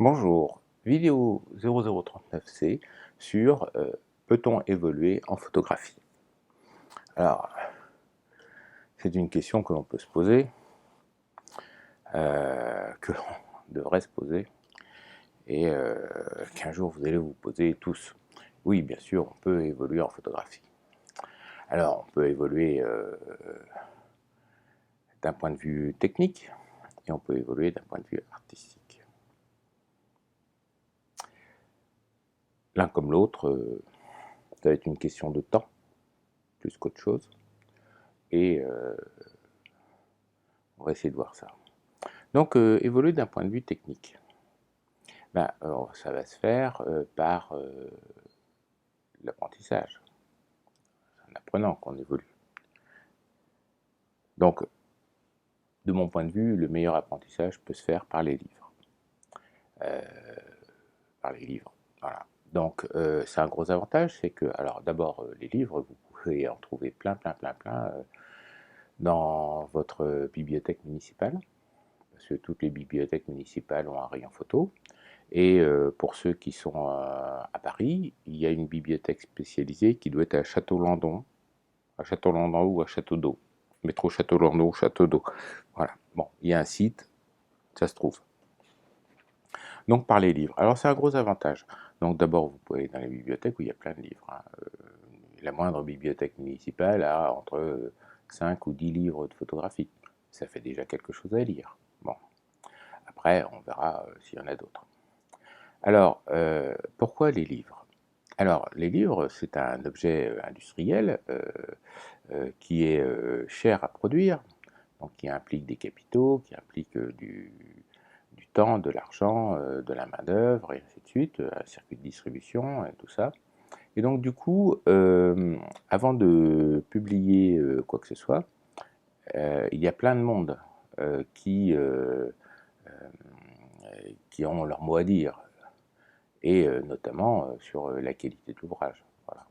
Bonjour, vidéo 0039C sur peut-on évoluer en photographie? Alors, c'est une question que l'on peut se poser, que l'on devrait se poser, et qu'un jour vous allez vous poser tous. Oui, bien sûr, on peut évoluer en photographie. Alors, on peut évoluer d'un point de vue technique, et on peut évoluer d'un point de vue artistique. L'un comme l'autre, ça va être une question de temps, plus qu'autre chose, et on va essayer de voir ça. Donc, évoluer d'un point de vue technique. Ben, alors, ça va se faire par l'apprentissage. C'est en apprenant qu'on évolue. Donc, de mon point de vue, le meilleur apprentissage peut se faire par les livres. Euh, par les livres, voilà. Donc, c'est un gros avantage, c'est que, alors d'abord, les livres, vous pouvez en trouver plein, dans votre bibliothèque municipale, parce que toutes les bibliothèques municipales ont un rayon photo. Et pour ceux qui sont à Paris, il y a une bibliothèque spécialisée qui doit être à Château-Landon ou à Château d'Eau. Métro Château-Landon, Château d'Eau. Voilà. Bon, il y a un site, ça se trouve. Donc par les livres. Alors c'est un gros avantage. Donc d'abord, vous pouvez aller dans les bibliothèques où il y a plein de livres. La moindre bibliothèque municipale a entre 5 ou 10 livres de photographie. Ça fait déjà quelque chose à lire. Bon, après, on verra s'il y en a d'autres. Alors, pourquoi les livres? Alors, les livres, c'est un objet industriel qui est cher à produire, donc qui implique des capitaux, qui implique du temps, de l'argent, de la main-d'œuvre, et ainsi de suite, un circuit de distribution, et tout ça. Et donc, du coup, avant de publier quoi que ce soit, il y a plein de monde qui ont leur mot à dire, et notamment sur la qualité de l'ouvrage. Voilà.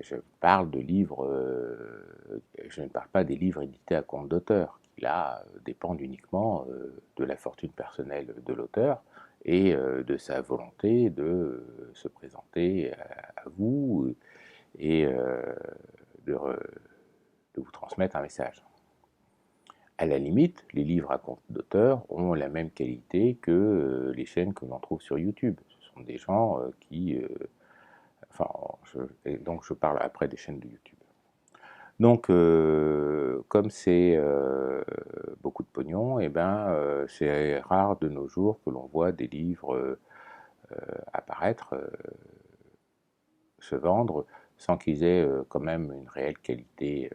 Je parle de livres, je ne parle pas des livres édités à compte d'auteur, qui là dépendent uniquement de la fortune personnelle de l'auteur et de sa volonté de se présenter à vous et de, de vous transmettre un message. À la limite, les livres à compte d'auteur ont la même qualité que les chaînes que l'on trouve sur YouTube. Ce sont des gens qui... enfin, donc je parle après des chaînes de YouTube. Donc, comme c'est beaucoup de pognon, et ben, c'est rare de nos jours que l'on voit des livres apparaître, se vendre, sans qu'ils aient quand même une réelle qualité.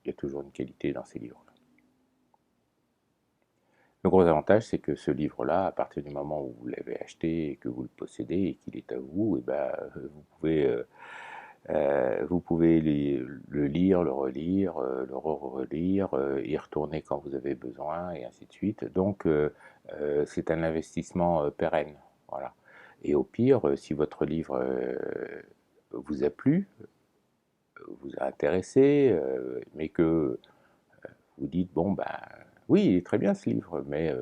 Il y a toujours une qualité dans ces livres. Le gros avantage, c'est que ce livre-là, à partir du moment où vous l'avez acheté et que vous le possédez et qu'il est à vous, et ben, vous pouvez le lire, le relire, le relire, y retourner quand vous avez besoin, et ainsi de suite. Donc, c'est un investissement pérenne. Voilà. Et au pire, si votre livre vous a plu, vous a intéressé, mais que vous dites, bon, ben, oui, il est très bien ce livre, mais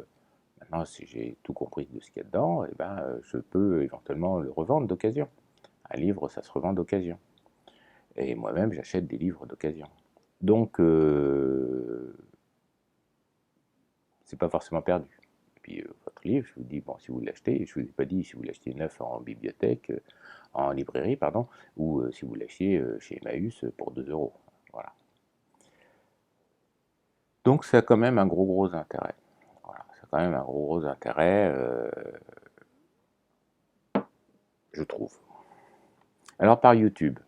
maintenant, si j'ai tout compris de ce qu'il y a dedans, eh ben, je peux éventuellement le revendre d'occasion. Un livre, ça se revend d'occasion. Et moi-même, j'achète des livres d'occasion. Donc, c'est pas forcément perdu. Et puis, votre livre, je vous dis, bon, si vous l'achetez, je vous ai pas dit si vous l'achetez neuf en bibliothèque, en librairie, pardon, ou si vous l'achetez chez Emmaüs pour 2 euros. Voilà. Donc, ça a quand même un gros intérêt. Voilà, ça a quand même un gros intérêt, je trouve. Alors, par YouTube,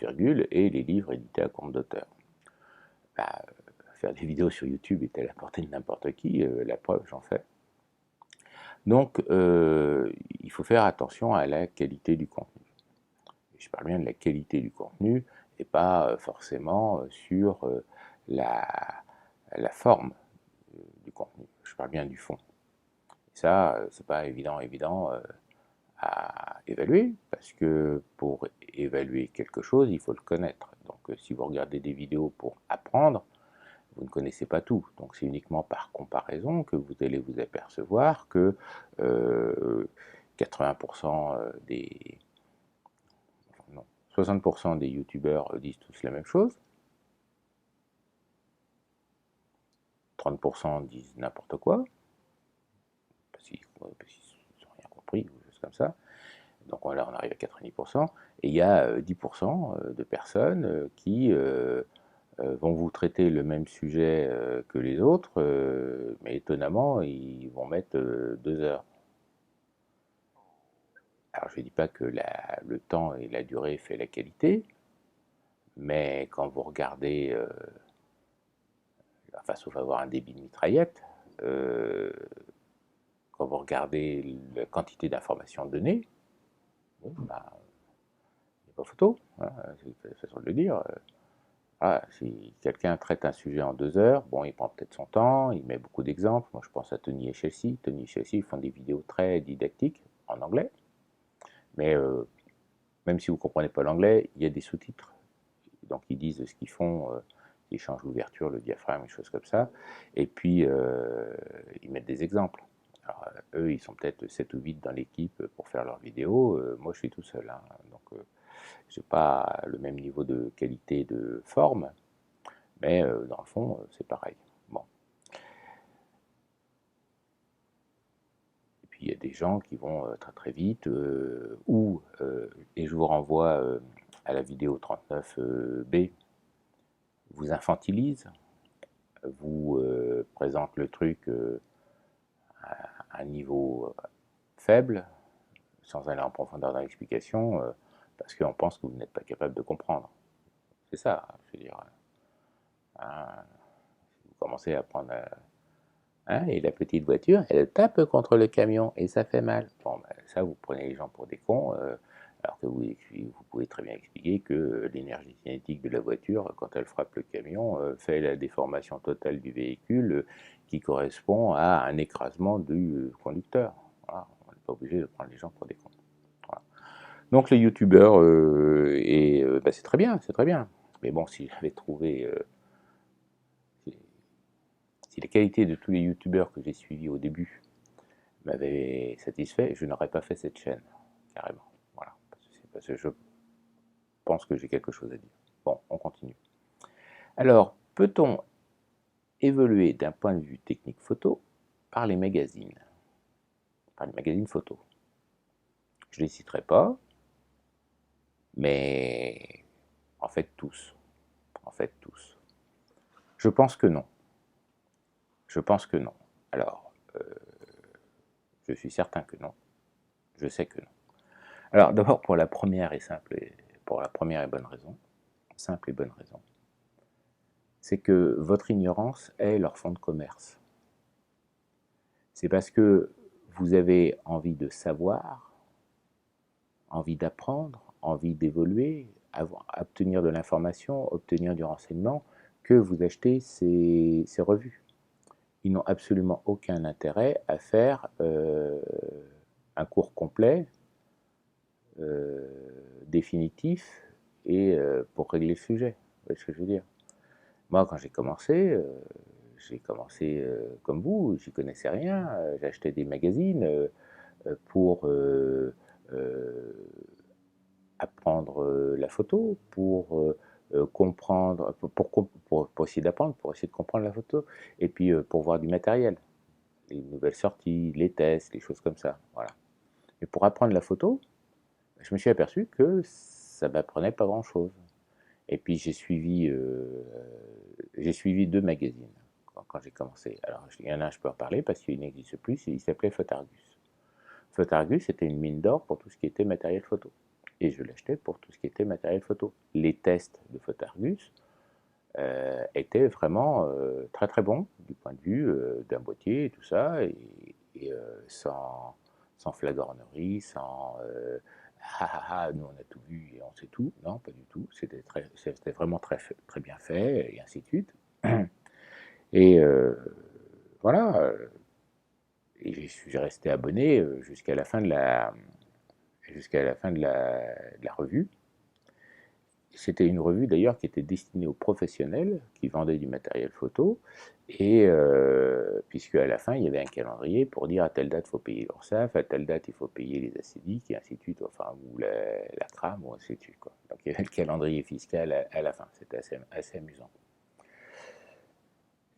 virgule, et les livres édités à compte d'auteur. Bah, faire des vidéos sur YouTube est à la portée de n'importe qui, la preuve, j'en fais. Donc, il faut faire attention à la qualité du contenu. Je parle bien de la qualité du contenu et pas forcément sur la, la forme du contenu. Je parle bien du fond. Et ça, c'est pas évident à évaluer, parce que pour évaluer quelque chose, il faut le connaître. Donc, si vous regardez des vidéos pour apprendre, vous ne connaissez pas tout. Donc c'est uniquement par comparaison que vous allez vous apercevoir que 80% des... non, 60% des youtubeurs disent tous la même chose, 30% disent n'importe quoi, parce qu'ils n'ont rien compris, ou des choses comme ça. Donc là, on arrive à 90%, et il y a 10% de personnes qui vont vous traiter le même sujet que les autres, mais étonnamment, ils vont mettre 2 heures. Alors je ne dis pas que le temps et la durée fait la qualité, mais quand vous regardez, enfin sauf avoir un débit de mitraillette, euh, quand vous regardez la quantité d'informations données, bon, bah, il n'y a pas photo, hein, c'est la façon de le dire. Si quelqu'un traite un sujet en 2 heures, bon, il prend peut-être son temps, il met beaucoup d'exemples. Moi, je pense à Tony et Chelsea. Tony et Chelsea font des vidéos très didactiques en anglais, mais même si vous ne comprenez pas l'anglais, il y a des sous-titres. Donc, ils disent ce qu'ils font, ils changent l'ouverture, le diaphragme, des choses comme ça. Et puis, ils mettent des exemples. Alors, eux, ils sont peut-être 7 ou 8 dans l'équipe pour faire leurs vidéos. Moi, je suis tout seul, hein. Donc, je n'ai pas le même niveau de qualité de forme, mais dans le fond, c'est pareil. Bon. Et puis il y a des gens qui vont très très vite, et je vous renvoie à la vidéo 39B, vous infantilise, vous présente le truc à un niveau faible, sans aller en profondeur dans l'explication, parce qu'on pense que vous n'êtes pas capable de comprendre. C'est ça, je veux dire. Hein, vous commencez à prendre... hein, et la petite voiture, elle tape contre le camion et ça fait mal. Bon, ben, ça, vous prenez les gens pour des cons, alors que vous pouvez très bien expliquer que l'énergie cinétique de la voiture, quand elle frappe le camion, fait la déformation totale du véhicule qui correspond à un écrasement du conducteur. Voilà, on n'est pas obligé de prendre les gens pour des cons. Voilà. Donc les youtubeurs, ben, c'est très bien, c'est très bien. Mais bon, si j'avais trouvé... si la qualité de tous les youtubeurs que j'ai suivis au début m'avait satisfait, je n'aurais pas fait cette chaîne, carrément. Voilà, parce que je pense que j'ai quelque chose à dire. Bon, on continue. Alors, peut-on évoluer d'un point de vue technique photo par les magazines photo? Je ne les citerai pas, mais en fait tous. En fait tous. Je pense que non. Je pense que non. Alors, je suis certain que non. Je sais que non. Alors, d'abord pour la première et bonne raison, simple et bonne raison, c'est que votre ignorance est leur fonds de commerce. C'est parce que vous avez envie de savoir, envie d'apprendre, envie d'évoluer, obtenir de l'information, obtenir du renseignement, que vous achetez ces revues. Ils n'ont absolument aucun intérêt à faire un cours complet, définitif, et pour régler le sujet. Vous voyez ce que je veux dire? Moi, quand j'ai commencé comme vous, j'y connaissais rien, j'achetais des magazines pour apprendre la photo, pour comprendre, pour essayer d'apprendre, pour essayer de comprendre la photo, et puis pour voir du matériel, les nouvelles sorties, les tests, les choses comme ça. Voilà. Et pour apprendre la photo, je me suis aperçu que ça ne m'apprenait pas grand-chose. Et puis j'ai suivi 2 magazines quand j'ai commencé. Alors il y en a un, je peux en parler parce qu'il n'existe plus, il s'appelait Photargus. Photargus était une mine d'or pour tout ce qui était matériel photo. Et je l'achetais pour tout ce qui était matériel photo. Les tests de Photargus étaient vraiment très très bons du point de vue d'un boîtier et tout ça, et sans flagornerie, sans nous on a tout vu et on sait tout. Non, pas du tout. C'était vraiment très, très bien fait, et ainsi de suite. Et voilà. Et je suis resté abonné jusqu'à la fin de la revue. c'était une revue d'ailleurs qui était destinée aux professionnels qui vendaient du matériel photo, et puisque à la fin il y avait un calendrier pour dire à telle date il faut payer l'URSSAF, à telle date il faut payer les ACDIC et ainsi de suite, enfin, ou la CRAM, ou ainsi de suite, quoi. Donc il y avait le calendrier fiscal à la fin, c'était assez amusant.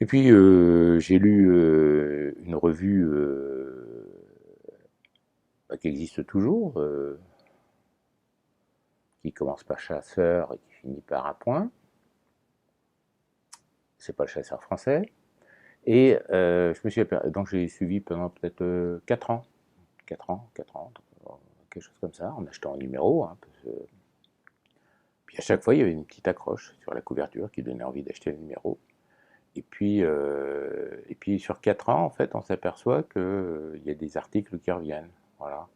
Et puis j'ai lu une revue qui existe toujours, qui commence par chasseur et qui finit par un point. C'est pas le chasseur français. Et je me suis donc j'ai suivi pendant peut-être 4 ans, 4 ans, quelque chose comme ça, en achetant un numéro. Hein, puis à chaque fois, il y avait une petite accroche sur la couverture qui donnait envie d'acheter le numéro. Et puis sur 4 ans, en fait, on s'aperçoit qu'il y a des articles qui reviennent. Voilà.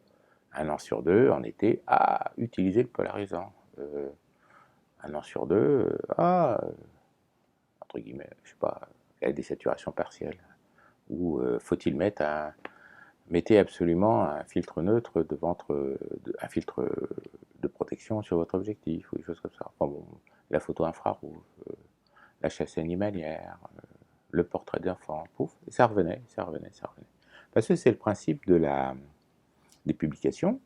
Un an sur deux, en été, utiliser le polarisant. Un an sur deux, entre guillemets, je sais pas, la désaturation partielle. Ou faut-il mettez absolument un filtre neutre un filtre de protection sur votre objectif, ou des choses comme ça. Enfin bon, la photo infrarouge, la chasse animalière, le portrait d'enfant, pouf, et ça revenait, ça revenait, ça revenait. Parce que c'est le principe des publications,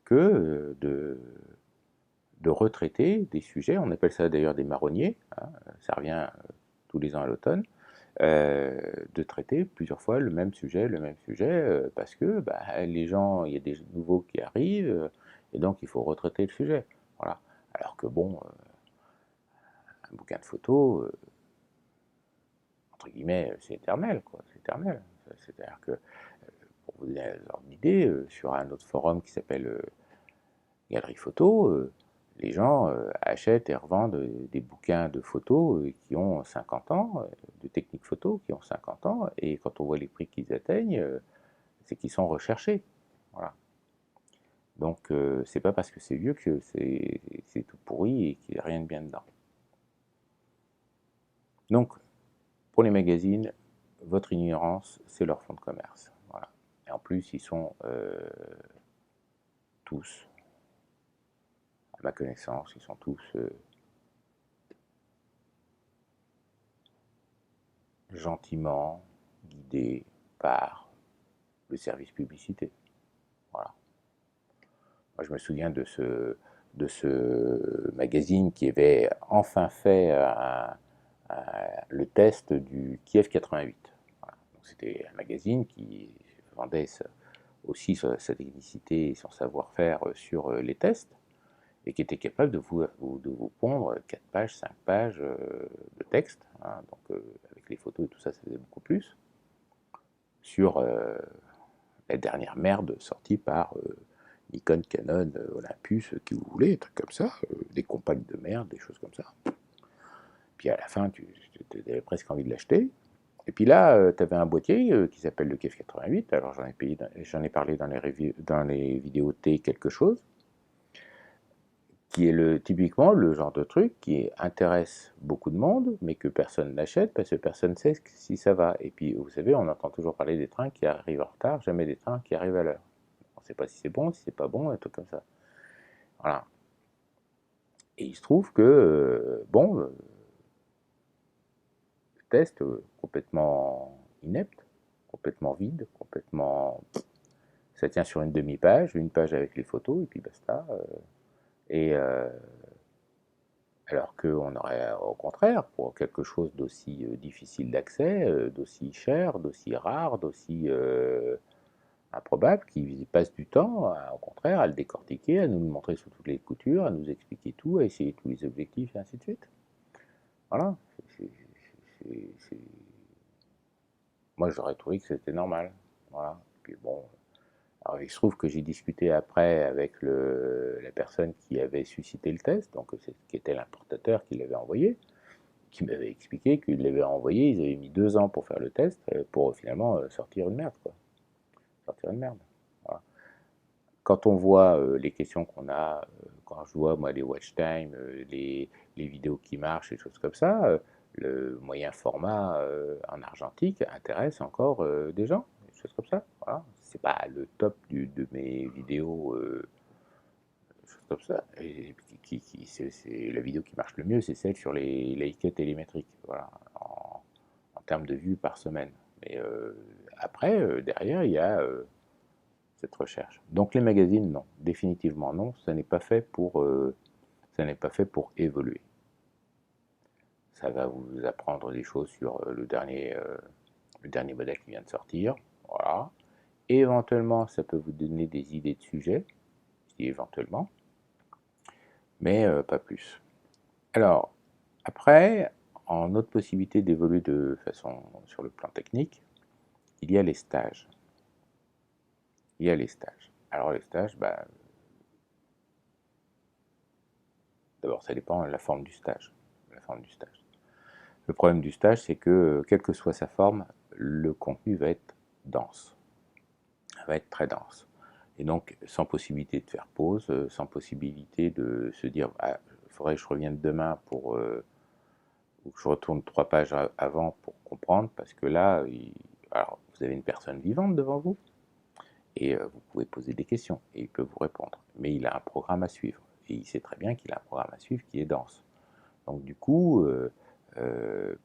que de retraiter des sujets, on appelle ça d'ailleurs des marronniers, hein, ça revient tous les ans à l'automne, de traiter plusieurs fois le même sujet, parce que les gens, il y a des nouveaux qui arrivent, et donc il faut retraiter le sujet. Voilà. Alors que bon, un bouquin de photos, entre guillemets, c'est éternel, quoi. C'est éternel. C'est-à-dire que, pour vous donner un ordre d'idée, sur un autre forum qui s'appelle Galerie Photo, les gens achètent et revendent des bouquins de photos qui ont 50 ans, de techniques photo qui ont 50 ans, et quand on voit les prix qu'ils atteignent, c'est qu'ils sont recherchés. Voilà. Donc c'est pas parce que c'est vieux que c'est tout pourri et qu'il n'y a rien de bien dedans. Donc, pour les magazines, votre ignorance, c'est leur fonds de commerce. Voilà. Et en plus, ils sont tous, à ma connaissance, ils sont tous gentiment guidés par le service publicité. Voilà. Moi, je me souviens de ce magazine qui avait enfin fait le test du Kiev 88. Voilà. C'était un magazine qui vendait aussi sa technicité et son savoir-faire sur les tests, et qui était capable de vous pondre 4 pages, 5 pages de texte, hein, donc avec les photos et tout ça, ça faisait beaucoup plus, sur la dernière merde sortie par Nikon, Canon, Olympus, qui vous voulez, des trucs comme ça, des compacts de merde, des choses comme ça. Puis à la fin, tu avais presque envie de l'acheter. Et puis là, tu avais un boîtier qui s'appelle le KEF 88. Alors j'en ai parlé dans les vidéos T quelque chose, qui est typiquement le genre de truc qui intéresse beaucoup de monde, mais que personne n'achète parce que personne ne sait si ça va. Et puis, vous savez, on entend toujours parler des trains qui arrivent en retard, jamais des trains qui arrivent à l'heure. On ne sait pas si c'est bon, si c'est pas bon, un truc comme ça. Voilà. Et il se trouve que, le test complètement inepte, complètement vide, complètement. Ça tient sur une demi-page, une page avec les photos, et puis basta. Et alors qu'on aurait, au contraire, pour quelque chose d'aussi difficile d'accès, d'aussi cher, d'aussi rare, d'aussi improbable, qui passe du temps, au contraire, à le décortiquer, à nous le montrer sous toutes les coutures, à nous expliquer tout, à essayer tous les objectifs, et ainsi de suite. Voilà. C'est- Moi, j'aurais trouvé que c'était normal. Voilà. Puis bon, alors il se trouve que j'ai discuté après avec la personne qui avait suscité le test, donc qui était l'importateur qui l'avait envoyé, qui m'avait expliqué qu'il l'avait envoyé, ils avaient mis 2 ans pour faire le test, pour finalement sortir une merde, quoi. Sortir une merde. Voilà. Quand on voit les questions qu'on a, quand je vois moi les watch time, les vidéos qui marchent, et choses comme ça, le moyen format en argentique intéresse encore des gens, des choses comme ça. Voilà. C'est pas le top de mes vidéos choses comme ça. Et c'est la vidéo qui marche le mieux, c'est celle sur les quais télémétriques, voilà, en termes de vues par semaine. Mais après, derrière, il y a cette recherche. Donc les magazines, non, définitivement non, ça n'est pas fait pour évoluer. Ça va vous apprendre des choses sur le dernier modèle qui vient de sortir, voilà. Et éventuellement, ça peut vous donner des idées de sujets, je dis éventuellement, mais pas plus. Alors, après, en autre possibilité d'évoluer de façon sur le plan technique, il y a les stages. Il y a les stages. Alors les stages, bah, d'abord ça dépend de la forme du stage. La forme du stage. Le problème du stage, c'est que quelle que soit sa forme, le contenu va être dense, va être très dense. Et donc sans possibilité de faire pause, sans possibilité de se dire ah, il faudrait que je revienne demain pour ou que je retourne 3 pages avant pour comprendre, parce que là, alors, vous avez une personne vivante devant vous, et vous pouvez poser des questions, et il peut vous répondre. Mais il a un programme à suivre, et il sait très bien qu'il a un programme à suivre qui est dense. Donc du coup,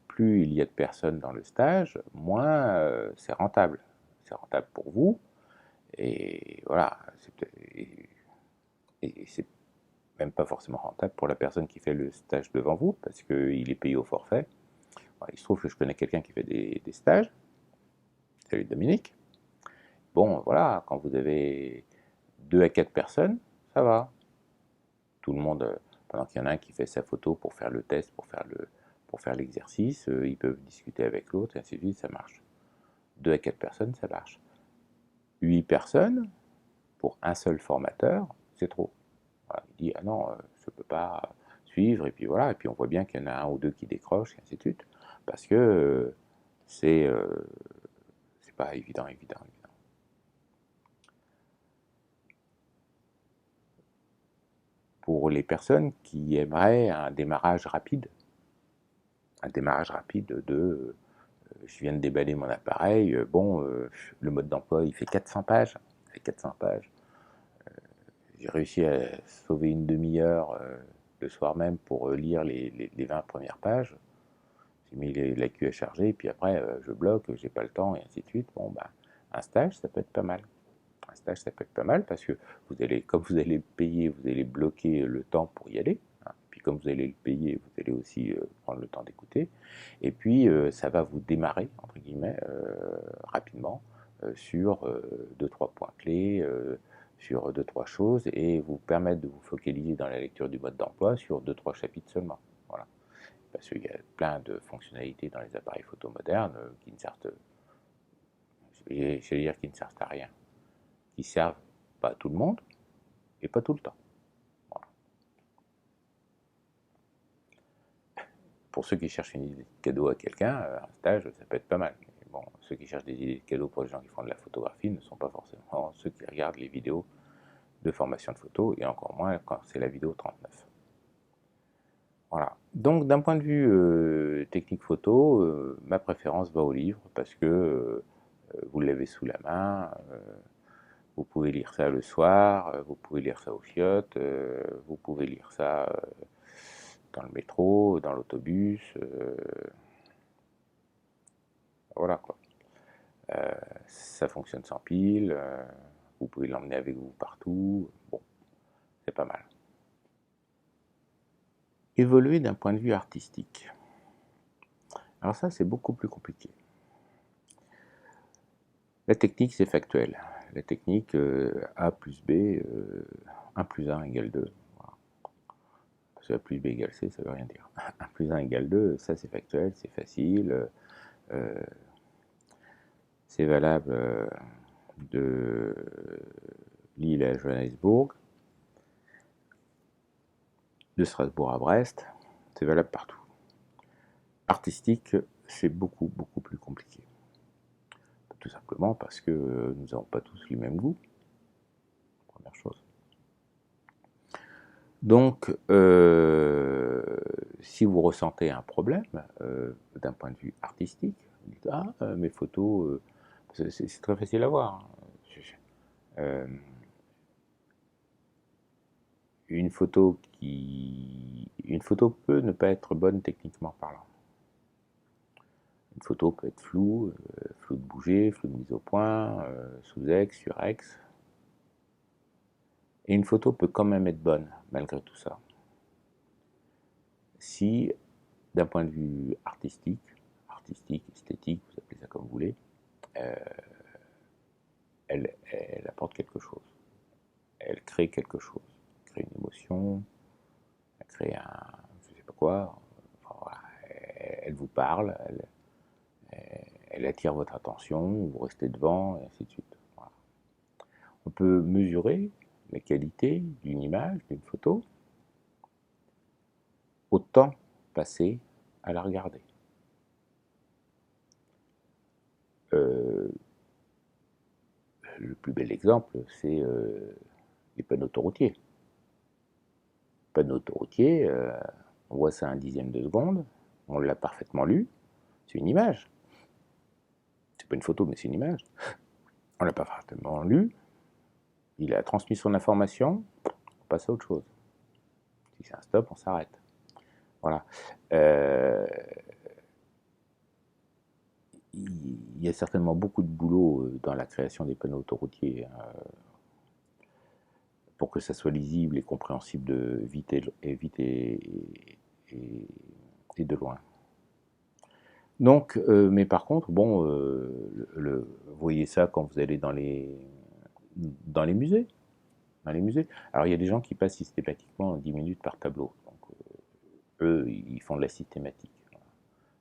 plus il y a de personnes dans le stage, moins c'est rentable. C'est rentable pour vous, et voilà, et c'est même pas forcément rentable pour la personne qui fait le stage devant vous, parce qu'il est payé au forfait. Il se trouve que je connais quelqu'un qui fait des stages. Salut Dominique. Bon, voilà, quand vous avez 2 à 4 personnes, ça va. Tout le monde, pendant qu'il y en a un qui fait sa photo pour faire le test, pour faire l'exercice, ils peuvent discuter avec l'autre, et ainsi de suite, ça marche. 2 à 4 personnes, ça marche. 8 personnes, pour un seul formateur, c'est trop. Voilà, il dit, ah non, je ne peux pas suivre, et puis voilà, et puis on voit bien qu'il y en a un ou deux qui décrochent, et ainsi de suite, parce que c'est pas évident. Pour les personnes qui aimeraient un démarrage rapide de je viens de déballer mon appareil, bon, le mode d'emploi il fait 400 pages, j'ai réussi à sauver une demi-heure le soir même pour lire les 20 premières pages, j'ai mis la queue à charger, et puis après je bloque, j'ai pas le temps, et ainsi de suite. Bon, bah, un stage ça peut être pas mal. Un stage, ça peut être pas mal parce que comme vous allez payer, vous allez bloquer le temps pour y aller. Hein. Puis comme vous allez le payer, vous allez aussi prendre le temps d'écouter. Et puis ça va vous démarrer, entre guillemets, rapidement sur 2-3 points clés, sur 2-3 choses, et vous permettre de vous focaliser dans la lecture du mode d'emploi sur 2-3 chapitres seulement. Voilà. Parce qu'il y a plein de fonctionnalités dans les appareils photo modernes qui ne servent, je vais dire, qui ne servent à rien, qui servent pas à tout le monde et pas tout le temps. Voilà. Pour ceux qui cherchent une idée de cadeau à quelqu'un, un stage, ça peut être pas mal. Mais bon, ceux qui cherchent des idées de cadeaux pour les gens qui font de la photographie ne sont pas forcément ceux qui regardent les vidéos de formation de photo, et encore moins quand c'est la vidéo 39. Voilà. Donc d'un point de vue technique photo, ma préférence va au livre, parce que vous l'avez sous la main, vous pouvez lire ça le soir, vous pouvez lire ça aux chiottes, vous pouvez lire ça dans le métro, dans l'autobus, voilà quoi. Ça fonctionne sans pile, vous pouvez l'emmener avec vous partout, bon, c'est pas mal. Évoluer d'un point de vue artistique. Alors ça, c'est beaucoup plus compliqué. La technique, c'est factuel. La technique, A plus B, 1 plus 1 égale 2. Voilà. Parce que A plus B égale C, ça veut rien dire. 1 plus 1 égale 2, ça c'est factuel, c'est facile. C'est valable de Lille à Johannesburg, de Strasbourg à Brest, c'est valable partout. Artistique, c'est beaucoup plus compliqué. Tout simplement parce que nous n'avons pas tous les mêmes goûts, première chose. Donc, si vous ressentez un problème d'un point de vue artistique, vous dites ah mes photos, c'est très facile à voir. Hein. une photo peut ne pas être bonne techniquement parlant. Une photo peut être floue, floue de bouger, floue de mise au point, sous-ex, sur-ex. Et une photo peut quand même être bonne, malgré tout ça. Si, d'un point de vue artistique, esthétique, vous appelez ça comme vous voulez, elle apporte quelque chose. Elle crée quelque chose. Elle crée une émotion, elle crée je sais pas quoi. Enfin, voilà, elle vous parle, elle attire votre attention, vous restez devant, et ainsi de suite. Voilà. On peut mesurer la qualité d'une image, d'une photo, au temps passé à la regarder. Le plus bel exemple, c'est les panneaux autoroutiers. Panneau autoroutier, on voit ça à un dixième de seconde, on l'a parfaitement lu, c'est une image. C'est pas une photo, mais c'est une image. On l'a parfaitement lu, il a transmis son information, on passe à autre chose. Si c'est un stop, on s'arrête. Voilà. Il y a certainement beaucoup de boulot dans la création des panneaux autoroutiers pour que ça soit lisible et compréhensible de vite et de loin. Donc, mais par contre, bon, vous voyez ça quand vous allez dans les musées. Dans les musées. Alors, il y a des gens qui passent systématiquement 10 minutes par tableau. Donc, eux, ils font de la systématique.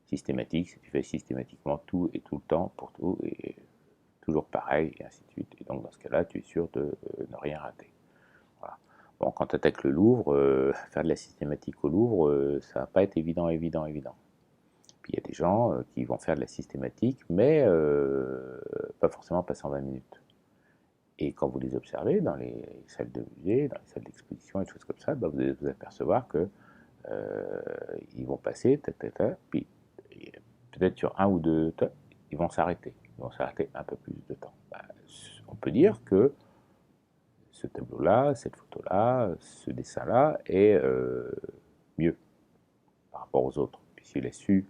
Systématique, c'est tu fais systématiquement tout et tout le temps pour tout, et toujours pareil, et ainsi de suite. Et donc, dans ce cas-là, tu es sûr de ne rien rater. Voilà. Bon, quand tu attaques le Louvre, faire de la systématique au Louvre, ça va pas être évident. Puis il y a des gens qui vont faire de la systématique, mais pas forcément passer en 20 minutes. Et quand vous les observez dans les salles de musée, dans les salles d'exposition et des choses comme ça, bah, vous allez vous apercevoir que ils vont passer, puis peut-être sur un ou deux, ils vont s'arrêter. Ils vont s'arrêter un peu plus de temps. Bah, on peut dire que ce tableau-là, cette photo-là, ce dessin-là est mieux par rapport aux autres, puisqu'il a su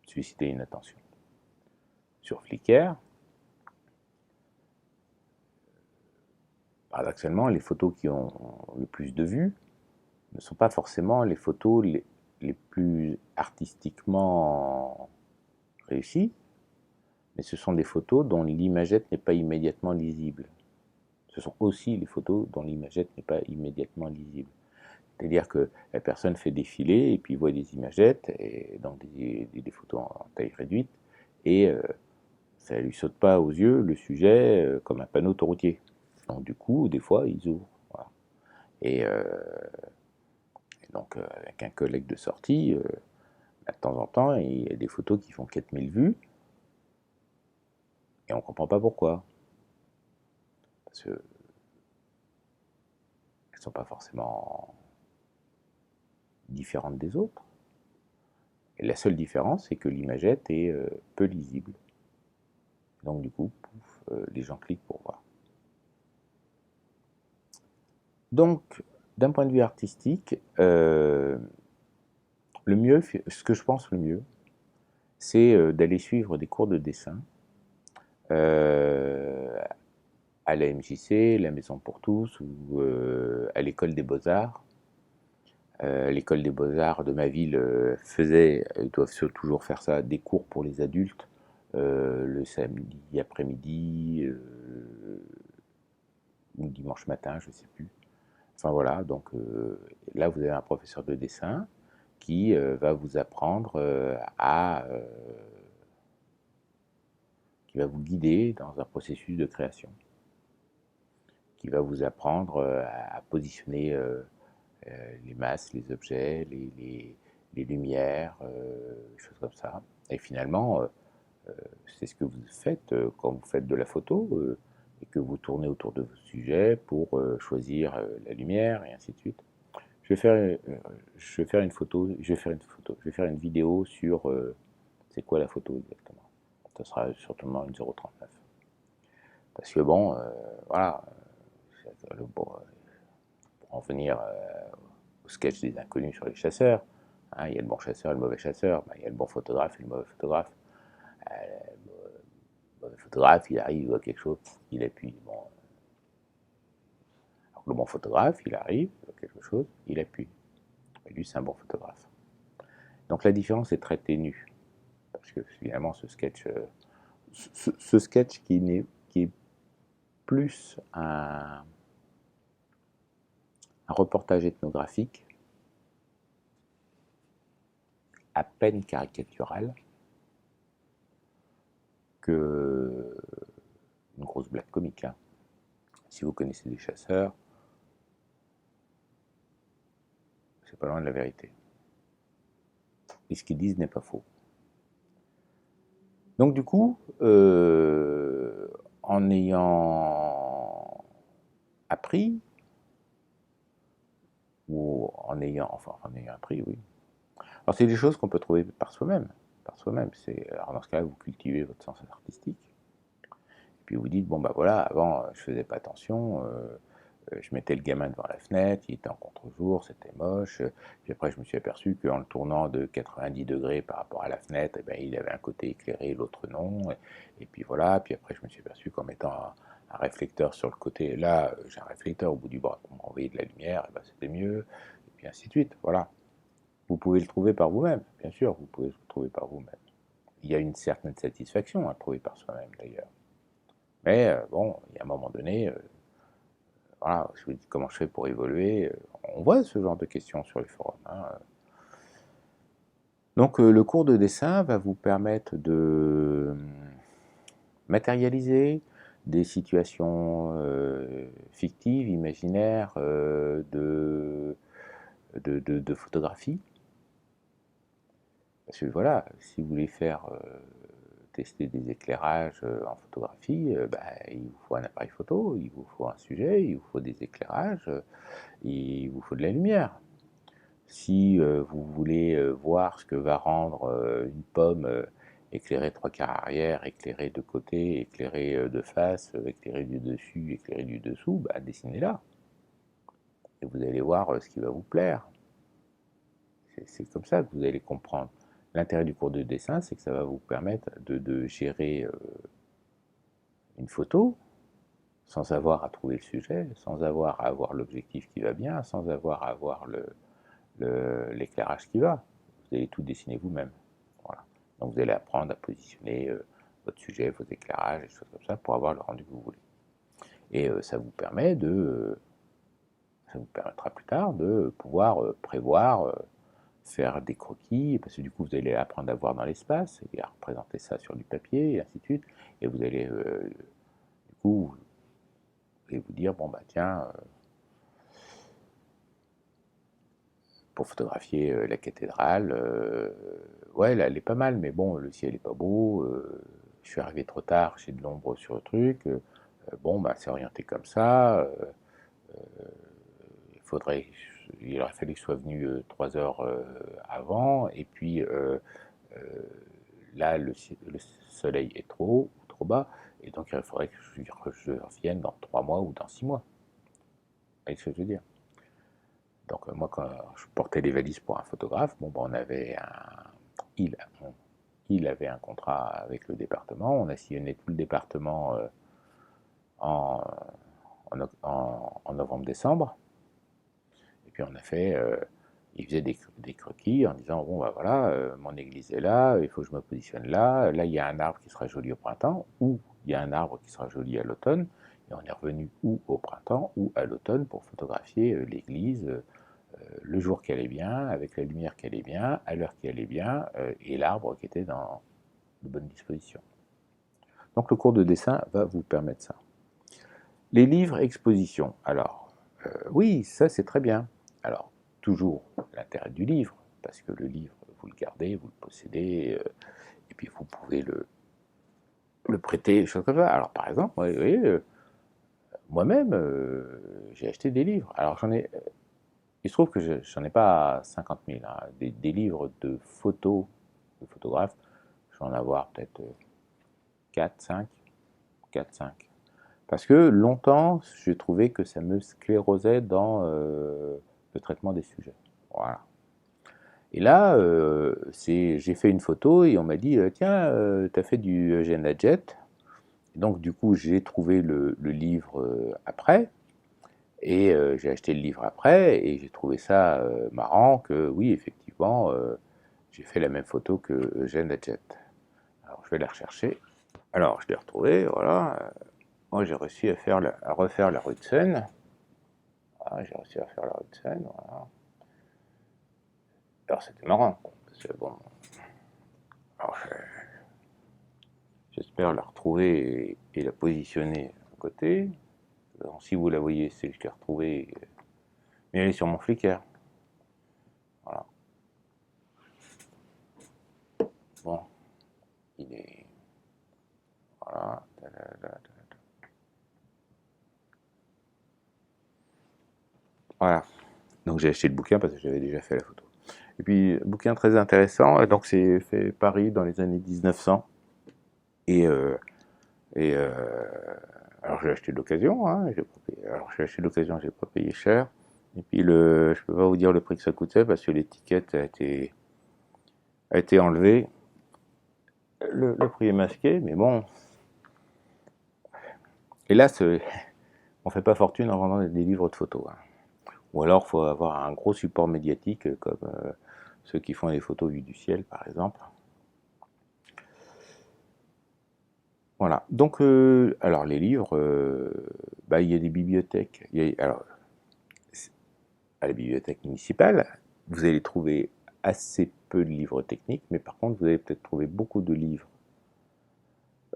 susciter une attention. Sur Flickr, paradoxalement, les photos qui ont le plus de vues ne sont pas forcément les photos les plus artistiquement réussies, mais ce sont des photos dont l'imagette n'est pas immédiatement lisible. Ce sont aussi les photos dont l'imagette n'est pas immédiatement lisible. C'est-à-dire que la personne fait défiler et puis voit des imagettes, et donc des photos en taille réduite, et ça ne lui saute pas aux yeux le sujet comme un panneau autoroutier. Donc du coup, des fois, ils ouvrent. Voilà. Et donc avec un collègue de sortie, de temps en temps, il y a des photos qui font 4000 vues, et on ne comprend pas pourquoi. Parce qu'elles ne sont pas forcément différentes des autres. Et la seule différence, c'est que l'imagette est peu lisible. Donc du coup, pouf, les gens cliquent pour voir. Donc, d'un point de vue artistique, le mieux, ce que je pense le mieux, c'est d'aller suivre des cours de dessin à la MJC, la Maison pour tous, ou à l'école des Beaux-Arts. L'école des Beaux-Arts de ma ville faisait, ils doivent toujours faire ça, des cours pour les adultes le samedi après-midi ou dimanche matin, je ne sais plus. Enfin voilà, donc là vous avez un professeur de dessin qui va vous apprendre qui va vous guider dans un processus de création, qui va vous apprendre à positionner les masses, les objets, les lumières, des choses comme ça. Et finalement, c'est ce que vous faites quand vous faites de la photo et que vous tournez autour de vos sujets pour choisir la lumière et ainsi de suite. Je vais faire une vidéo sur c'est quoi la photo exactement. Ça sera certainement une 0,39. Parce que bon, voilà, bon, en venir au sketch des inconnus sur les chasseurs. Hein, il y a le bon chasseur et le mauvais chasseur, ben, il y a le bon photographe et le mauvais photographe. Le mauvais photographe, il arrive, il voit quelque chose, il appuie. Bon. Alors que le bon photographe, il arrive, il voit quelque chose, il appuie. Et lui, c'est un bon photographe. Donc la différence est très ténue. Parce que finalement, ce sketch, qui est plus un reportage ethnographique, à peine caricatural, que une grosse blague comique. Hein. Si vous connaissez des chasseurs, c'est pas loin de la vérité. Et ce qu'ils disent n'est pas faux. Donc du coup, en ayant appris, ou en ayant appris, oui. Alors c'est des choses qu'on peut trouver par soi-même. Alors dans ce cas-là, vous cultivez votre sens artistique. Et puis vous dites, bon bah voilà, avant je faisais pas attention, je mettais le gamin devant la fenêtre, il était en contre-jour, c'était moche. Puis après, je me suis aperçu qu'en le tournant de 90 degrés par rapport à la fenêtre, eh ben, il avait un côté éclairé, l'autre non. Et puis voilà, puis après, je me suis aperçu qu'en mettant un réflecteur sur le côté, là, j'ai un réflecteur au bout du bras pour m'envoyer de la lumière, et ben, c'était mieux, et puis ainsi de suite. Voilà. Vous pouvez le trouver par vous-même, bien sûr, vous pouvez le trouver par vous-même. Il y a une certaine satisfaction à le trouver par soi-même, d'ailleurs. Mais bon, il y a un moment donné, voilà, je vous dis comment je fais pour évoluer. On voit ce genre de questions sur les forums. Hein. Donc le cours de dessin va vous permettre de matérialiser des situations fictives, imaginaires, de photographie. Parce que voilà, si vous voulez faire tester des éclairages en photographie, bah, il vous faut un appareil photo, il vous faut un sujet, il vous faut des éclairages, il vous faut de la lumière. Si vous voulez voir ce que va rendre une pomme éclairée 3/4 arrière, éclairée de côté, éclairée de face, éclairée du dessus, éclairée du dessous, bah, dessinez-la. Et vous allez voir ce qui va vous plaire. C'est comme ça que vous allez comprendre. L'intérêt du cours de dessin, c'est que ça va vous permettre de gérer une photo sans avoir à trouver le sujet, sans avoir à avoir l'objectif qui va bien, sans avoir à avoir l'éclairage qui va. Vous allez tout dessiner vous-même. Voilà. Donc vous allez apprendre à positionner votre sujet, vos éclairages, des choses comme ça pour avoir le rendu que vous voulez. Et ça vous permettra plus tard de pouvoir prévoir, faire des croquis, parce que du coup vous allez apprendre à voir dans l'espace et à représenter ça sur du papier et ainsi de suite. Et vous allez du coup vous dire bon bah tiens, pour photographier la cathédrale, ouais elle est pas mal, mais bon le ciel est pas beau, je suis arrivé trop tard, j'ai de l'ombre sur le truc, bon bah c'est orienté comme ça, il aurait fallu que je sois venu 3 heures avant, et puis là le soleil est trop haut ou trop bas, et donc il faudrait que je revienne dans 3 mois ou dans 6 mois. Vous voyez ce que je veux dire? Donc moi quand je portais les valises pour un photographe, bon ben il avait un contrat avec le département, on a sillonné tout le département en, en novembre-décembre, et puis on a fait, il faisait des croquis en disant bon bah voilà, mon église est là, il faut que je me positionne là, là il y a un arbre qui sera joli au printemps, ou il y a un arbre qui sera joli à l'automne, et on est revenu ou au printemps ou à l'automne pour photographier l'église, le jour qui allait bien, avec la lumière qui allait bien, à l'heure qui allait bien, et l'arbre qui était dans de bonnes dispositions. Donc le cours de dessin va vous permettre ça. Les livres expositions, alors oui, ça c'est très bien. Alors toujours l'intérêt du livre, parce que le livre, vous le gardez, vous le possédez, et puis vous pouvez le prêter, des choses comme ça. Alors par exemple, vous voyez, moi-même, j'ai acheté des livres. Alors il se trouve que j'en ai pas 50 000. Hein. Des livres de photos, de photographes, je vais en avoir peut-être 4, 5, 4, 5. Parce que longtemps, j'ai trouvé que ça me sclérosait dans le traitement des sujets. Voilà. Et là, j'ai fait une photo et on m'a dit, tiens, tu as fait du Eugène Adjet. Donc du coup, j'ai trouvé le livre après, et j'ai acheté le livre après, et j'ai trouvé ça marrant que oui, effectivement, j'ai fait la même photo que Eugène Adjet. Alors je vais la rechercher. Alors je l'ai retrouvée, voilà. Moi j'ai réussi à refaire la rue de Seine. Voilà, j'ai réussi à faire la rue de Seine, voilà. Alors c'était marrant, parce que bon, alors, j'espère la retrouver et la positionner à côté. Alors, si vous la voyez, c'est que je l'ai retrouvée, mais elle est sur mon Flickr. Voilà. Bon, il est. Voilà. Voilà. Donc j'ai acheté le bouquin parce que j'avais déjà fait la photo. Et puis, bouquin très intéressant. Donc c'est fait Paris dans les années 1900. Et, euh, et alors j'ai acheté d'occasion. Hein, alors j'ai acheté d'occasion, j'ai pas payé cher. Et puis je peux pas vous dire le prix que ça coûtait parce que l'étiquette a été enlevée. Le prix est masqué, mais bon. Hélas, on fait pas fortune en vendant des livres de photos. Hein. Ou alors, il faut avoir un gros support médiatique, comme ceux qui font des photos vues du ciel, par exemple. Voilà. Donc, alors les livres, bah, il y a des bibliothèques. Alors, à la bibliothèque municipale, vous allez trouver assez peu de livres techniques, mais par contre, vous allez peut-être trouver beaucoup de livres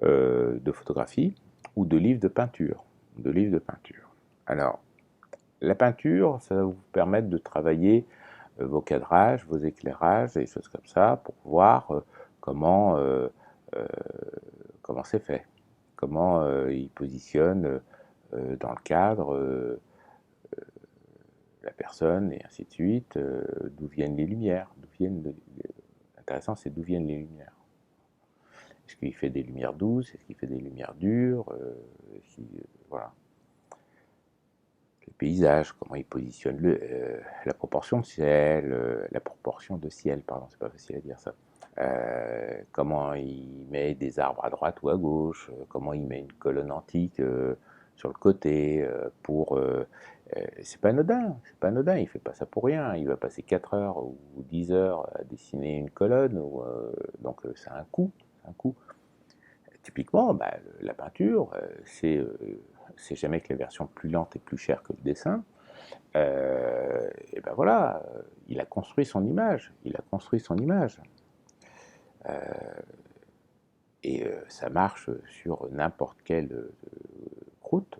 de photographie ou de livres de peinture. Alors, la peinture, ça va vous permettre de travailler vos cadrages, vos éclairages, des choses comme ça, pour voir comment euh, comment c'est fait, comment il positionne dans le cadre la personne, et ainsi de suite, d'où viennent les lumières, l'intéressant c'est d'où viennent les lumières. Est-ce qu'il fait des lumières douces, est-ce qu'il fait des lumières dures, voilà. Le paysage, comment il positionne la proportion de ciel, pardon, c'est pas facile à dire ça. Comment il met des arbres à droite ou à gauche, comment il met une colonne antique sur le côté c'est pas anodin, il fait pas ça pour rien, il va passer 4 heures ou 10 heures à dessiner une colonne, donc c'est un coût, Typiquement, bah, la peinture, c'est jamais que la version plus lente et plus chère que le dessin. Et ben voilà, il a construit son image. Et ça marche sur n'importe quelle croûte,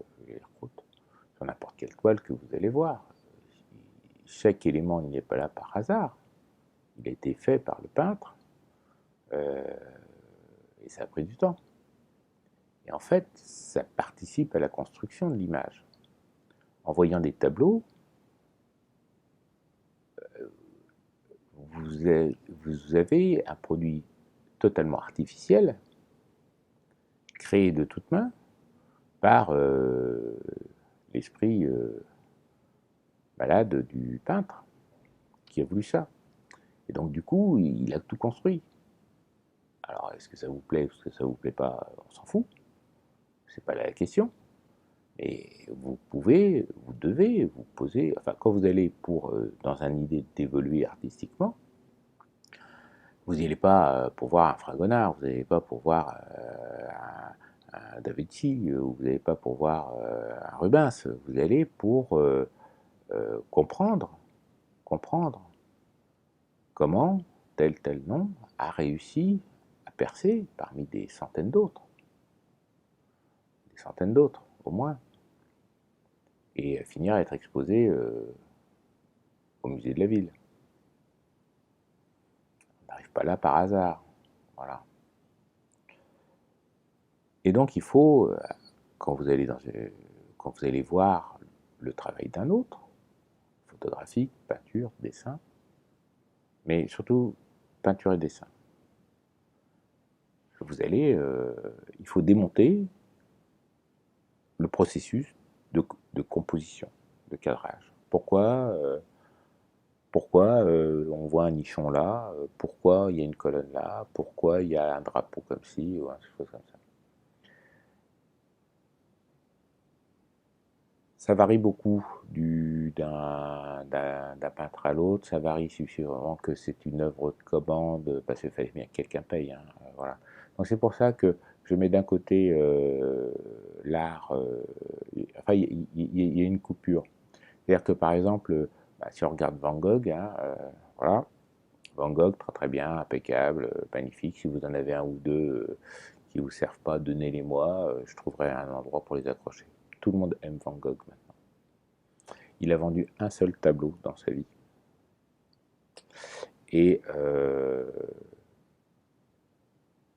sur n'importe quelle toile que vous allez voir. Chaque élément n'est pas là par hasard. Il a été fait par le peintre euh, et ça a pris du temps. Et en fait, ça participe à la construction de l'image. En voyant des tableaux, vous avez un produit totalement artificiel, créé de toutes mains par l'esprit malade du peintre qui a voulu ça. Et donc du coup, il a tout construit. Alors est-ce que ça vous plaît ou est-ce que ça vous plaît pas, on s'en fout. C'est pas la question. Et vous devez vous poser, enfin quand vous allez dans une idée d'évoluer artistiquement, vous n'allez pas pour voir un Fragonard, vous n'allez pas pour voir un Da Vinci, vous n'allez pas pour voir un Rubens, vous allez pour comprendre, comprendre comment tel nom a réussi à percer parmi des centaines d'autres au moins, et à finir à être exposé au musée de la ville. On n'arrive pas là par hasard, voilà. Et donc il faut, quand vous allez quand vous allez voir le travail d'un autre, photographique, peinture, dessin, mais surtout peinture et dessin, il faut démonter le processus de composition, de cadrage. Pourquoi on voit un nichon là, pourquoi il y a une colonne là, pourquoi il y a un drapeau comme ci, ou quelque chose comme ça. Ça varie beaucoup d'un peintre à l'autre, ça varie, il suffit vraiment que c'est une œuvre de commande, parce qu'il fallait bien que quelqu'un paye, hein, voilà. Donc c'est pour ça que je mets d'un côté l'art, enfin il y a une coupure. C'est-à-dire que par exemple, bah, si on regarde Van Gogh, hein, voilà, Van Gogh, très très bien, impeccable, magnifique. Si vous en avez un ou deux qui ne vous servent pas, donnez-les-moi, je trouverai un endroit pour les accrocher. Tout le monde aime Van Gogh maintenant. Il a vendu un seul tableau dans sa vie. Et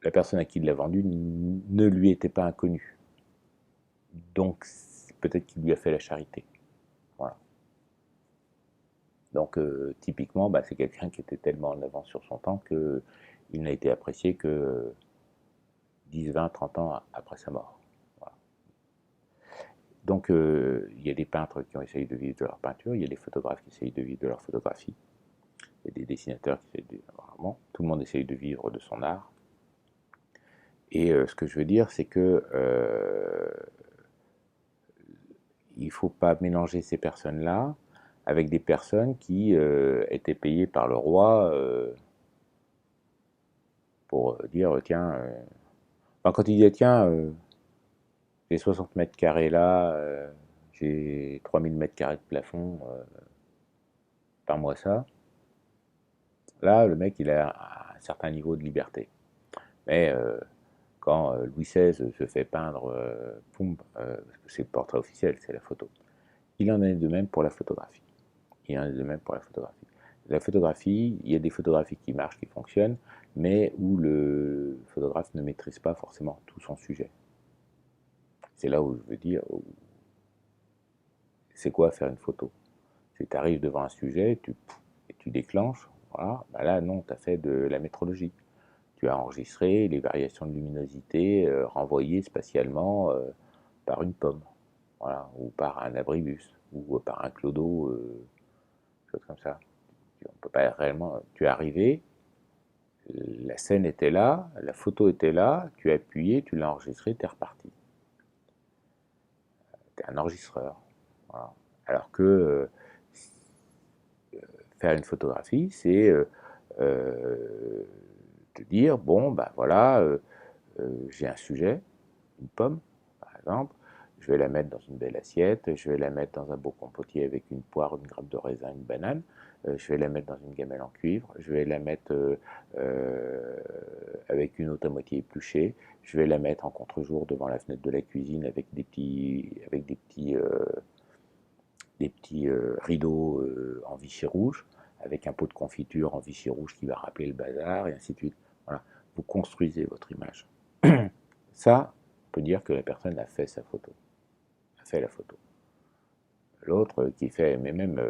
la personne à qui il l'a vendu ne lui était pas inconnue. Donc peut-être qu'il lui a fait la charité. Voilà. Donc typiquement, bah, c'est quelqu'un qui était tellement en avance sur son temps qu'il n'a été apprécié que 10, 20, 30 ans après sa mort. Voilà. Donc il y a des peintres qui ont essayé de vivre de leur peinture, il y a des photographes qui essayent de vivre de leur photographie, il y a des dessinateurs qui essayent de... Vraiment, tout le monde essaye de vivre de son art. Et ce que je veux dire, c'est que il ne faut pas mélanger ces personnes-là avec des personnes qui étaient payées par le roi pour dire tiens, enfin, quand il dit tiens, j'ai 60 mètres carrés là, j'ai 3000 mètres carrés de plafond, par moi ça, là le mec il a un certain niveau de liberté. Mais quand Louis XVI se fait peindre, c'est le portrait officiel, c'est la photo. Il en est de même pour la photographie. Il en est de même pour la photographie. La photographie, il y a des photographies qui marchent, qui fonctionnent, mais où le photographe ne maîtrise pas forcément tout son sujet. C'est là où je veux dire, c'est quoi faire une photo? C'est tu arrives devant un sujet, et tu déclenches, voilà, bah là non, tu as fait de la métrologie. Tu as enregistré les variations de luminosité renvoyées spatialement par une pomme, voilà, ou par un abribus, ou par un clodo, chose comme ça. On peut pas réellement. Tu es arrivé, la scène était là, la photo était là, tu as appuyé, tu l'as enregistré, tu es reparti. Tu es un enregistreur. Voilà. Alors que faire une photographie, c'est te dire bon, ben voilà, j'ai un sujet, une pomme, par exemple, je vais la mettre dans une belle assiette, je vais la mettre dans un beau compotier avec une poire, une grappe de raisin, une banane, je vais la mettre dans une gamelle en cuivre, je vais la mettre avec une autre à moitié épluchée, je vais la mettre en contre-jour devant la fenêtre de la cuisine avec des petits rideaux en Vichy rouge, avec un pot de confiture en Vichy rouge qui va rappeler le bazar, et ainsi de suite. Voilà. Vous construisez votre image. Ça, on peut dire que la personne a fait sa photo, a fait la photo. L'autre qui fait, mais même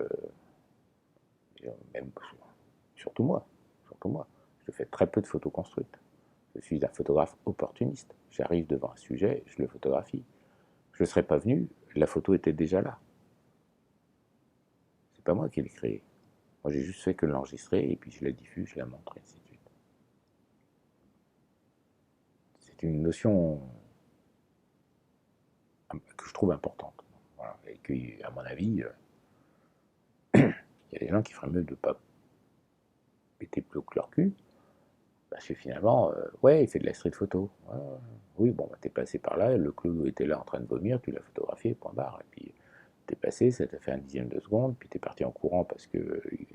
surtout moi, je fais très peu de photos construites. Je suis un photographe opportuniste. J'arrive devant un sujet, je le photographie. Je ne serais pas venu, la photo était déjà là. C'est pas moi qui l'ai créée. Moi, j'ai juste fait que l'enregistrer et puis je la diffuse, je la montre, et ainsi de suite. C'est une notion que je trouve importante. Voilà. Et que, à mon avis, il y a des gens qui feraient mieux de ne pas péter plus haut que leur cul. Parce que finalement, ouais, il fait de la street photo. Ouais, oui, bon, bah, t'es passé par là, le clou était là en train de vomir, tu l'as photographié, point barre. Et puis t'es passé, ça t'a fait un dixième de seconde, puis t'es parti en courant parce que tu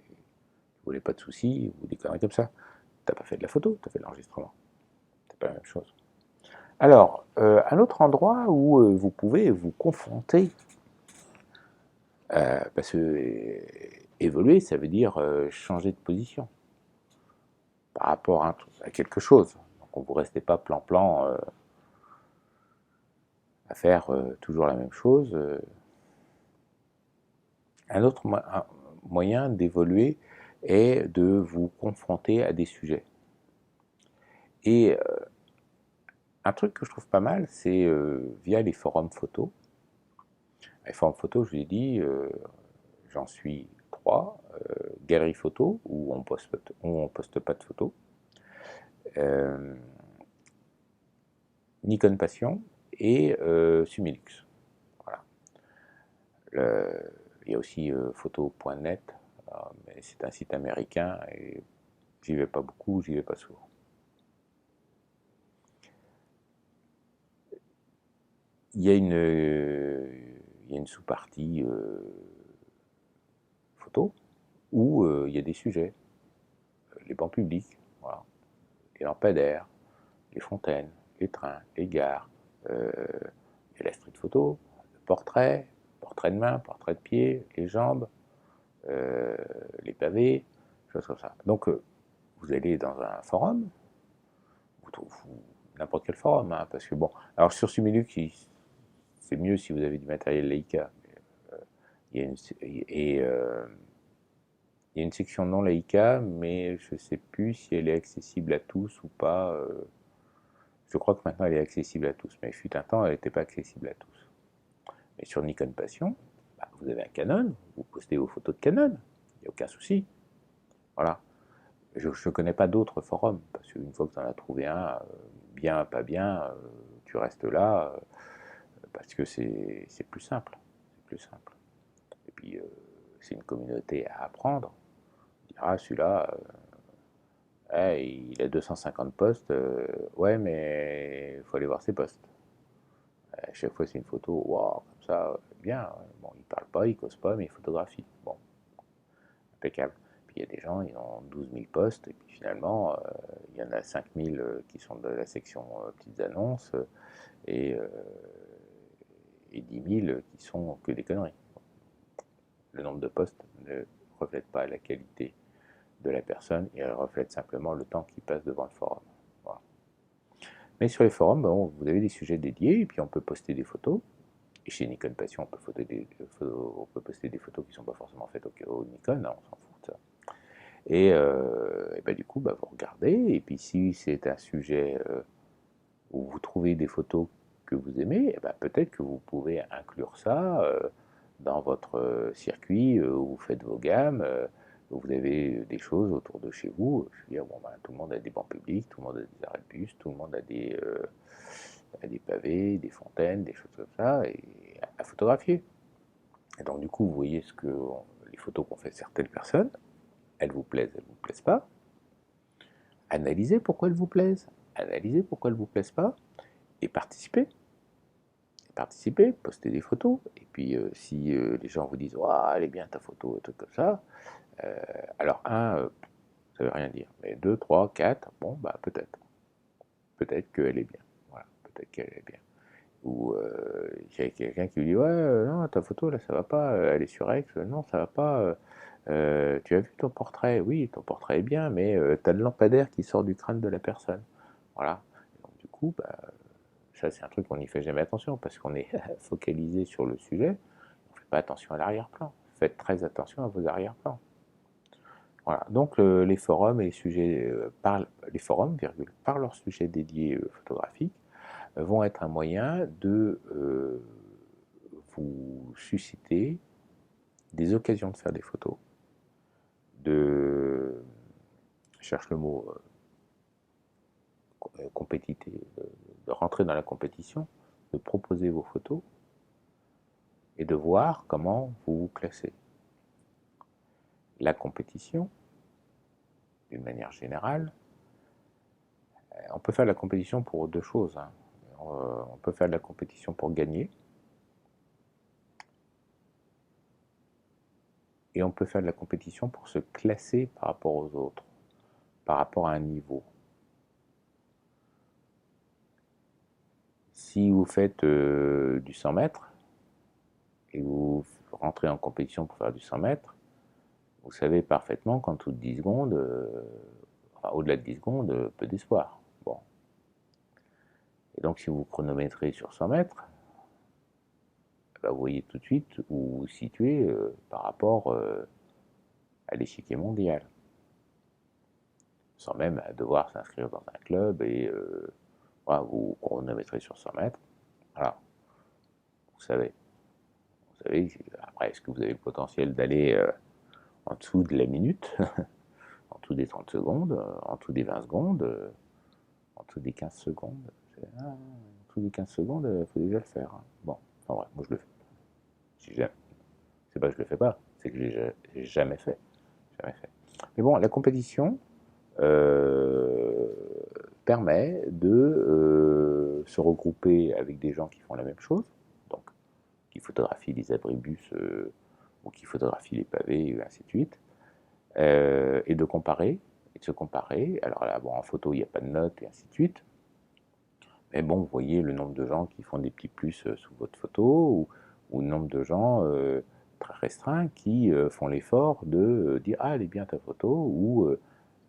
voulais pas de soucis, ou des conneries comme ça. T'as pas fait de la photo, t'as fait de l'enregistrement. C'est pas la même chose. Alors, un autre endroit où vous pouvez vous confronter, parce que évoluer, ça veut dire changer de position par rapport à quelque chose. Donc, vous ne restez pas plan-plan à faire toujours la même chose. Un autre moyen d'évoluer est de vous confronter à des sujets. Et un truc que je trouve pas mal, c'est via les forums photos. Les forums photo, je vous ai dit, j'en suis 3. Galerie photo, où on poste pas de photos. Nikon Passion et Sumilux. Voilà. Il y a aussi photo.net, mais c'est un site américain et j'y vais pas beaucoup, j'y vais pas souvent. Il y a une sous-partie photo où il y a des sujets, les bancs publics, voilà, les lampadaires, les fontaines, les trains, les gares, il y a la street photo, le portrait, portrait de main, portrait de pied, les jambes, les pavés, choses comme ça. Donc vous allez dans un forum, n'importe quel forum, hein, parce que bon, alors sur Sumilux, c'est mieux si vous avez du matériel Leica. Il y a une, et il y a une section non Leica, mais je ne sais plus si elle est accessible à tous ou pas. Je crois que maintenant elle est accessible à tous, mais il fut un temps, elle n'était pas accessible à tous. Mais sur Nikon Passion, bah, vous avez un Canon, vous postez vos photos de Canon, il n'y a aucun souci. Voilà. Je ne connais pas d'autres forums, parce qu'une fois que tu en as trouvé un, bien, pas bien, tu restes là, parce que c'est plus simple. C'est plus simple. Et puis, c'est une communauté à apprendre. On dira, celui-là, il a 250 posts, ouais, mais il faut aller voir ses posts. À chaque fois, c'est une photo, waouh, comme ça, bien. Bon, il parle pas, il cause pas, mais il photographie. Bon, impeccable. Puis il y a des gens, ils ont 12 000 postes, et puis finalement, il y en a 5 000 qui sont de la section petites annonces, et, euh, et 10 000 qui sont que des conneries. Le nombre de postes ne reflète pas la qualité de la personne, il reflète simplement le temps qu'il passe devant le forum. Voilà. Mais sur les forums, bon, vous avez des sujets dédiés, et puis on peut poster des photos. Et chez Nikon Passion, on peut poster des photos qui ne sont pas forcément faites au Nikon, hein, on s'en fout de ça. Et ben, du coup, bah, vous regardez, et puis si c'est un sujet où vous trouvez des photos que vous aimez, ben, peut-être que vous pouvez inclure ça dans votre circuit où vous faites vos gammes, où vous avez des choses autour de chez vous. Je veux dire, bon, ben, tout le monde a des bancs publics, tout le monde a des arrêts de bus, tout le monde a des pavés, des fontaines, des choses comme ça, et à photographier. Et donc, du coup, vous voyez les photos qu'ont fait certaines personnes, elles vous plaisent, elles ne vous plaisent pas. Analysez pourquoi elles vous plaisent, analysez pourquoi elles ne vous plaisent pas, et participez. Participer, poster des photos, et puis si les gens vous disent «Waouh, elle est bien ta photo», et tout comme ça, alors ça veut rien dire, mais deux, trois, quatre, bon, bah peut-être qu'elle est bien, voilà, peut-être qu'elle est bien. Ou il y a quelqu'un qui lui dit «Ouais, non, ta photo là, ça va pas, elle est surex, non, ça va pas, tu as vu ton portrait? Oui, ton portrait est bien, mais t'as le lampadaire qui sort du crâne de la personne». Voilà. Donc du coup, bah, ça, c'est un truc qu'on n'y fait jamais attention parce qu'on est focalisé sur le sujet. On ne fait pas attention à l'arrière-plan. Faites très attention à vos arrière-plans. Voilà. Donc les forums et les sujets les forums, virgule, par leurs sujets dédiés photographiques, vont être un moyen de vous susciter des occasions de faire des photos, de, je cherche le mot, compétitif, de rentrer dans la compétition, de proposer vos photos et de voir comment vous vous classez. La compétition, d'une manière générale, on peut faire de la compétition pour deux choses, hein. On peut faire de la compétition pour gagner, et on peut faire de la compétition pour se classer par rapport aux autres, par rapport à un niveau. Si vous faites du 100 mètres, et vous rentrez en compétition pour faire du 100 mètres, vous savez parfaitement qu'en dessous de 10 secondes, enfin au-delà de 10 secondes, peu d'espoir. Bon. Et donc si vous chronométrez sur 100 mètres, bah, vous voyez tout de suite où vous vous situez par rapport à l'échiquier mondial, sans même devoir s'inscrire dans un club et voilà, vous chronométrez sur 100 mètres. Voilà, vous savez savez, après, est-ce que vous avez le potentiel d'aller en dessous de la minute, en dessous des 30 secondes, en dessous des 20 secondes, en dessous des 15 secondes? En dessous des 15 secondes, il faut déjà le faire, hein. Bon, enfin bref, moi je le fais. Si jamais. C'est pas que je le fais pas, c'est que j'ai jamais fait. Jamais fait. Mais bon, la compétition euh, permet de se regrouper avec des gens qui font la même chose, donc qui photographient les abribus ou qui photographient les pavés, et ainsi de suite, et de comparer, et de se comparer. Alors là, bon, en photo, il n'y a pas de notes, et ainsi de suite. Mais bon, vous voyez le nombre de gens qui font des petits plus sous votre photo, ou le nombre de gens très restreints qui font l'effort de dire ah, elle est bien ta photo,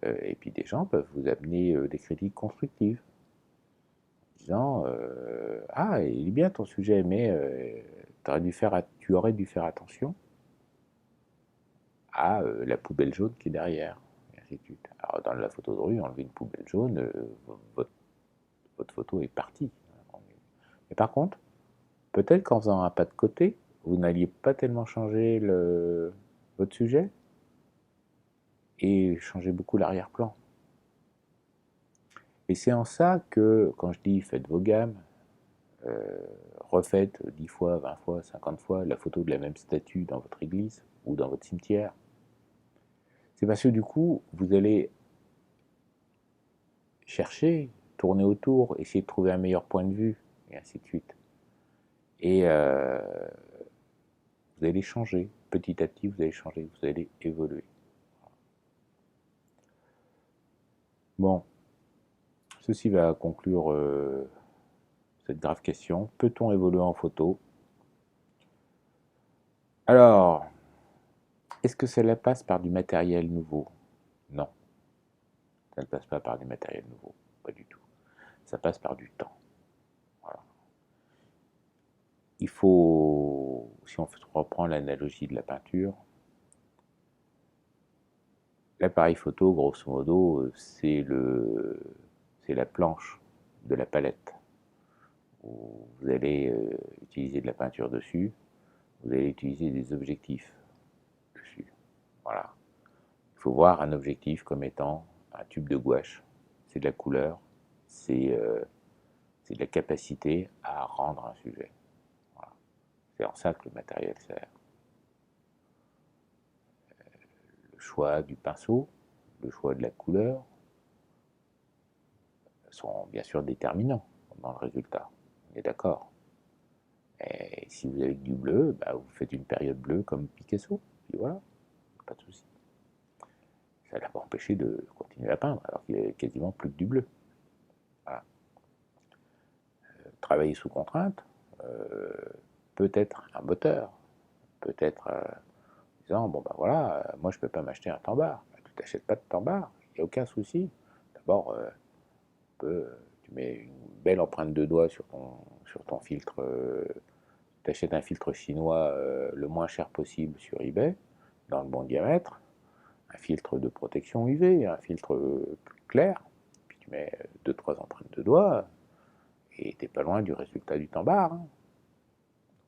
et puis des gens peuvent vous amener des critiques constructives, disant ah, il est bien ton sujet, mais tu aurais dû faire attention à la poubelle jaune qui est derrière, et ainsi de suite. Alors dans la photo de rue, enlever une poubelle jaune, votre, votre photo est partie. Mais par contre, peut-être qu'en faisant un pas de côté, vous n'alliez pas tellement changer votre sujet et changer beaucoup l'arrière-plan. Et c'est en ça que, quand je dis faites vos gammes, euh, refaites 10 fois, 20 fois, 50 fois la photo de la même statue dans votre église ou dans votre cimetière, c'est parce que du coup, vous allez chercher, tourner autour, essayer de trouver un meilleur point de vue, et ainsi de suite. Et vous allez changer. Petit à petit, vous allez changer, vous allez évoluer. Bon, ceci va conclure cette grave question. Peut-on évoluer en photo? Alors, est-ce que cela passe par du matériel nouveau? Non, ça ne passe pas par du matériel nouveau, pas du tout. Ça passe par du temps. Voilà. Il faut, si on reprend l'analogie de la peinture, l'appareil photo, grosso modo, c'est la planche de la palette. Vous allez utiliser de la peinture dessus, vous allez utiliser des objectifs dessus. Voilà. Il faut voir un objectif comme étant un tube de gouache. C'est de la couleur, c'est de la capacité à rendre un sujet. Voilà. C'est en ça que le matériel sert. Le choix du pinceau, le choix de la couleur sont bien sûr déterminants dans le résultat. On est d'accord. Et si vous avez du bleu, bah vous faites une période bleue comme Picasso. Puis voilà, pas de souci. Ça ne l'a pas empêché de continuer à peindre, alors qu'il n'y avait quasiment plus que du bleu. Voilà. Travailler sous contrainte, euh, peut-être un moteur, peut-être disant bon ben voilà, moi je peux pas m'acheter un tambard. Tu t'achètes pas de tambard, il n'y a aucun souci. D'abord, tu mets une belle empreinte de doigt sur ton filtre. Tu achètes un filtre chinois le moins cher possible sur eBay, dans le bon diamètre, un filtre de protection UV, un filtre plus clair, puis tu mets 2-3 empreintes de doigts, et t'es pas loin du résultat du tambard, hein.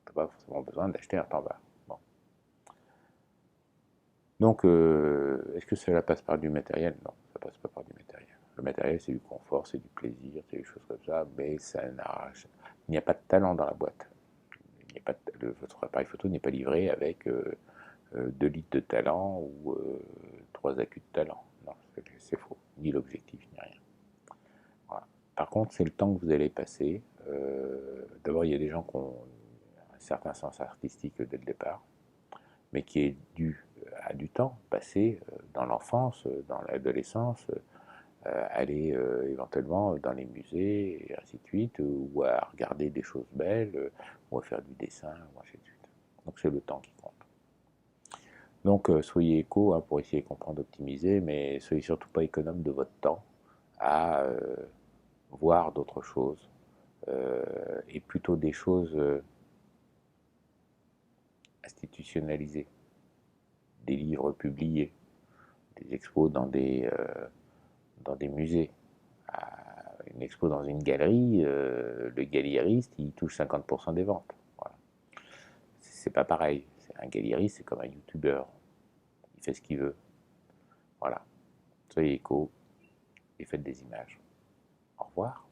T'as pas forcément besoin d'acheter un tambard. Bon. Donc, est-ce que cela passe par du matériel? Non, ça passe pas par du matériel. Le matériel, c'est du confort, c'est du plaisir, c'est des choses comme ça, mais ça n'arrache. Il n'y a pas de talent dans la boîte. Votre appareil photo n'est pas livré avec 2 litres de talent ou 3 accus de talent. Non, c'est faux. Ni l'objectif, ni rien. Voilà. Par contre, c'est le temps que vous allez passer. D'abord, il y a des gens qui ont un certain sens artistique dès le départ, mais qui est dû à du temps passé dans l'enfance, dans l'adolescence, aller éventuellement dans les musées, et ainsi de suite, ou à regarder des choses belles, ou à faire du dessin, ou ainsi de suite. Donc c'est le temps qui compte. Donc soyez éco hein, pour essayer de comprendre, optimiser, mais soyez surtout pas économe de votre temps à voir d'autres choses, et plutôt des choses institutionnalisées, des livres publiés, des expos dans des musées. Une expo dans une galerie, le galériste, il touche 50% des ventes. Voilà. c'est pas pareil. Un galériste, c'est comme un youtubeur. Il fait ce qu'il veut. Voilà. Soyez éco et faites des images. Au revoir.